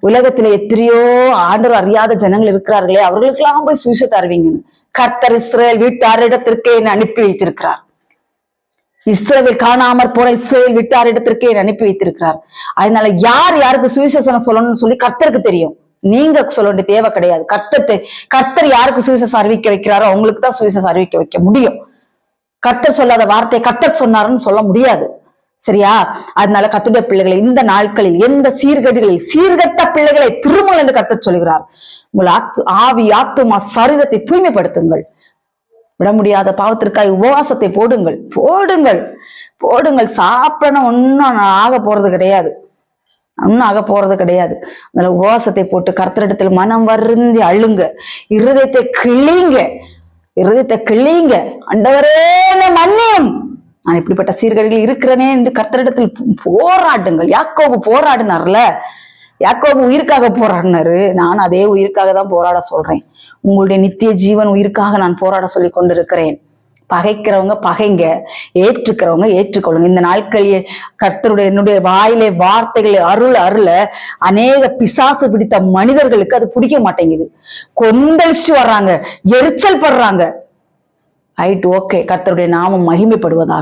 உலகத்துல எத்தனையோ ஆண்டவர் அறியாத ஜனங்கள் இருக்கிறார்களே, அவர்களுக்கெல்லாம் போய் சுவிசேஷத்தை அறிவிங்கன்னு கர்த்தர் இஸ்ரவேல் வீட்டாரிடத்திற்கே என்னை அனுப்பி வைத்திருக்கிறார். இஸ்ரவேல் காணாமற் போன இஸ்ரவேல் வீட்டாரிடத்திற்கே என்னை அனுப்பி வைத்திருக்கிறார். அதனால யார் யாருக்கு சுவிசேஷம் சொல்லணும்னு சொல்லி கர்த்தருக்கு தெரியும். நீங்க சொல்ல வேண்டிய தேவை கிடையாது. கர்த்தர் யாருக்கு சுவிசேஷம் அறிவிக்க வைக்கிறாரோ அவங்களுக்கு தான் சுவிசேஷம் அறிவிக்க வைக்க முடியும். கர்த்தர் சொல்லாத வார்த்தையை கர்த்தர் சொன்னாருன்னு சொல்ல முடியாது. சரியா? அதனால கர்த்தருடைய பிள்ளைகளை இந்த நாட்களில் எந்த சீர்கேடுகளில் சீர்கட்ட பிள்ளைகளை திருமல் என்று கர்த்தர் சொல்கிறார். உங்கள் ஆவி ஆத்துமா சரீரத்தை தூய்மைப்படுத்துங்கள். விட முடியாத பாவத்திற்காக உபவாசத்தை போடுங்கள் போடுங்கள் போடுங்கள். சாப்பிடணும் ஒன்னும் ஆக போறது கிடையாது, அதனால உபவாசத்தை போட்டு கர்த்தரிடத்தில் மனம் வருந்தி அழுங்க, இருதயத்தை கிளிங்க. ஆண்டவரே மன்னியும், நான் இப்படிப்பட்ட சீர்கேடுகள் இருக்கிறேனே என்று கர்த்தரிடத்தில் போராடுங்கள். யாக்கோபு போராடினார்ல, யாக்கோபு உயிருக்காக போராடினாரு. நான் அதே உயிருக்காக தான் போராட சொல்றேன். உங்களுடைய நித்திய ஜீவன் உயிருக்காக நான் போராட சொல்லி கொண்டிருக்கிறேன். பகைக்கிறவங்க பகைங்க, ஏற்றுக்கிறவங்க ஏற்றுக்கொள்ளுங்க. இந்த நாட்களில் கர்த்தருடைய என்னுடைய வாயிலே வார்த்தைகளை அருள அநேக பிசாசு பிடித்த மனிதர்களுக்கு அது பிடிக்க மாட்டேங்குது. கொந்தளிச்சுட்டு வர்றாங்க, எரிச்சல் படுறாங்க. Right, okay. கர்த்தருடைய நாமம் மகிமைப்படுவதாக.